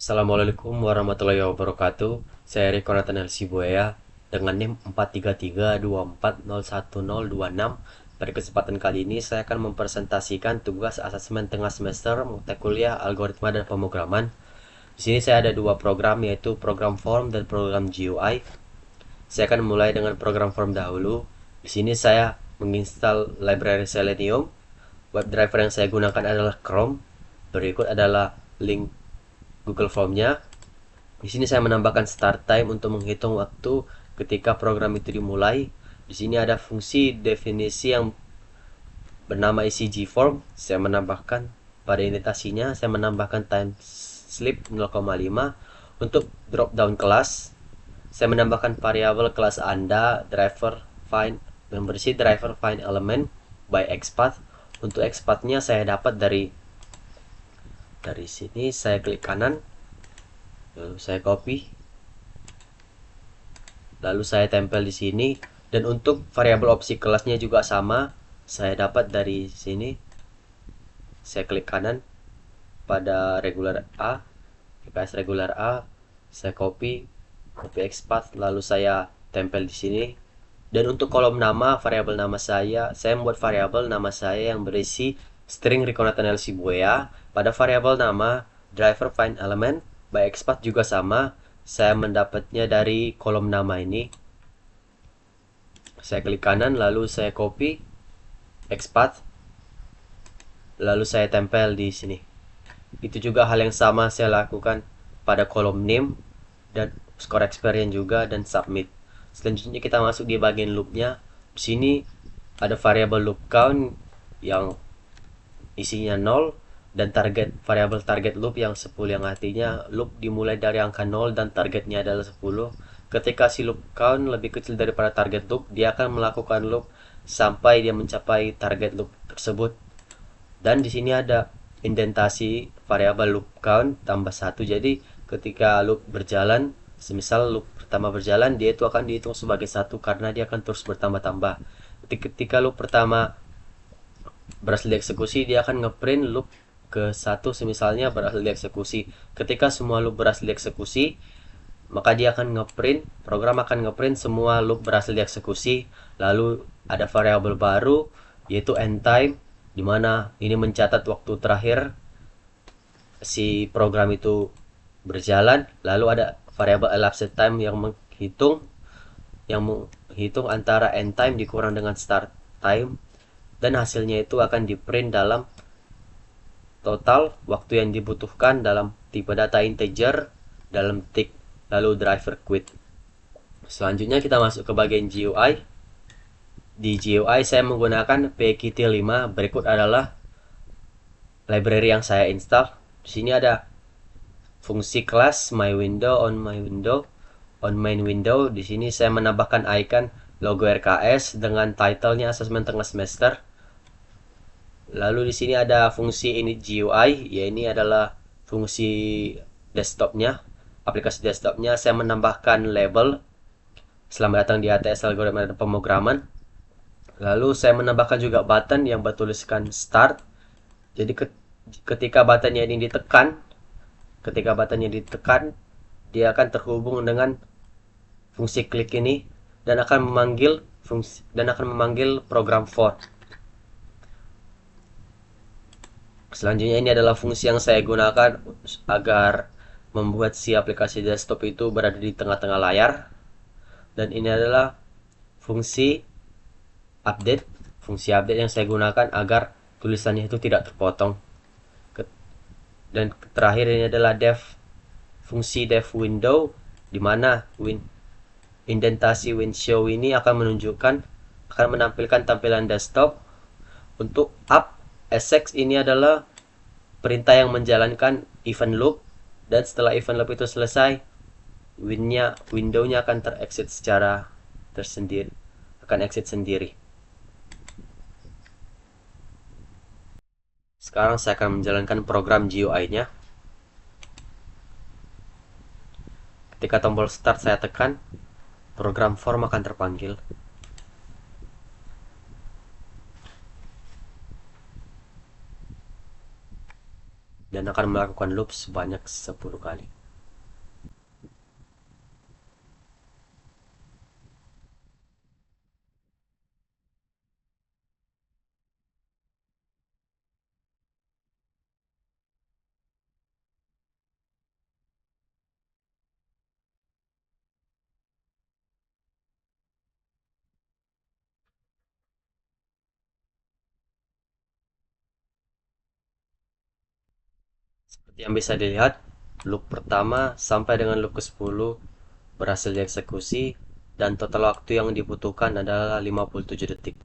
Assalamualaikum warahmatullahi wabarakatuh. Saya Riko Nathaniel Sibuaya dengan NIM 43324010026. Pada kesempatan kali ini saya akan mempresentasikan tugas asesmen tengah semester mata kuliah algoritma dan pemrograman. Di sini saya ada dua program, yaitu program form dan program GUI. Saya akan mulai dengan program form dahulu. Di sini saya menginstal library Selenium. Web driver yang saya gunakan adalah Chrome. Berikut adalah link Google Form-nya. Di sini saya menambahkan start time untuk menghitung waktu ketika program itu dimulai. Di sini ada fungsi definisi yang bernama ECG form. Saya menambahkan pada indentasinya, saya menambahkan time slip 0,5. Untuk drop down kelas, saya menambahkan variabel kelas Anda driver find membership driver find element by XPath. Untuk XPath-nya saya dapat dari sini. Saya klik kanan, lalu saya copy, lalu saya tempel di sini. Dan untuk variabel opsi kelasnya juga sama, saya dapat dari sini. Saya klik kanan pada regular A, IPS regular A, saya copy XPath, lalu saya tempel di sini. Dan untuk kolom nama, variabel nama saya membuat variabel nama saya yang berisi string Riko Nathaniel Sibuaya. Pada variabel nama driver find element by XPath juga sama, saya mendapatnya dari kolom nama ini. Saya klik kanan, lalu saya copy XPath, lalu saya tempel di sini. Itu juga hal yang sama saya lakukan pada kolom name dan score experience juga, dan submit. Selanjutnya kita masuk di bagian loopnya. Di sini ada variabel loop count yang isinya 0 dan variabel target loop yang 10, yang artinya loop dimulai dari angka 0 dan targetnya adalah 10. Ketika si loop count lebih kecil daripada target loop, dia akan melakukan loop sampai dia mencapai target loop tersebut. Dan di sini ada indentasi variabel loop count tambah 1. Jadi ketika loop berjalan, semisal loop pertama berjalan, dia itu akan dihitung sebagai 1 karena dia akan terus bertambah-tambah. Ketika loop pertama berhasil dieksekusi, dia akan ngeprint loop ke 1 semisalnya berhasil dieksekusi. Ketika semua loop berhasil dieksekusi, maka dia akan program akan ngeprint semua loop berhasil dieksekusi. Lalu ada variabel baru, yaitu end time, di mana ini mencatat waktu terakhir si program itu berjalan. Lalu ada variabel elapsed time yang menghitung antara end time dikurang dengan start time, dan hasilnya itu akan di-print dalam total waktu yang dibutuhkan dalam tipe data integer dalam tick, lalu driver quit. Selanjutnya kita masuk ke bagian GUI. Di GUI saya menggunakan pkt5. Berikut adalah library yang saya install. Di sini ada fungsi kelas my window on main window. Di sini saya menambahkan icon logo RKS dengan titlenya asesmen tengah semester. Lalu di sini ada fungsi init GUI, ya ini adalah fungsi desktopnya, aplikasi desktopnya. Saya menambahkan label selamat datang di ATS algoritma dan pemrograman. Lalu saya menambahkan juga button yang bertuliskan start. Jadi ketika buttonnya ditekan, dia akan terhubung dengan fungsi klik ini dan akan memanggil program for. Selanjutnya ini adalah fungsi yang saya gunakan agar membuat si aplikasi desktop itu berada di tengah-tengah layar. Dan ini adalah fungsi update. Fungsi update yang saya gunakan agar tulisannya itu tidak terpotong. Dan terakhir ini adalah fungsi dev window, di mana indentasi windshow ini akan menampilkan tampilan desktop. Untuk up SX ini adalah perintah yang menjalankan event loop, dan setelah event loop itu selesai, windownya akan exit sendiri. Sekarang saya akan menjalankan program GUI-nya. Ketika tombol start saya tekan, program form akan terpanggil. Dan akan melakukan loop sebanyak 10 kali. Seperti yang bisa dilihat, loop pertama sampai dengan loop ke-10 berhasil dieksekusi dan total waktu yang dibutuhkan adalah 57 detik.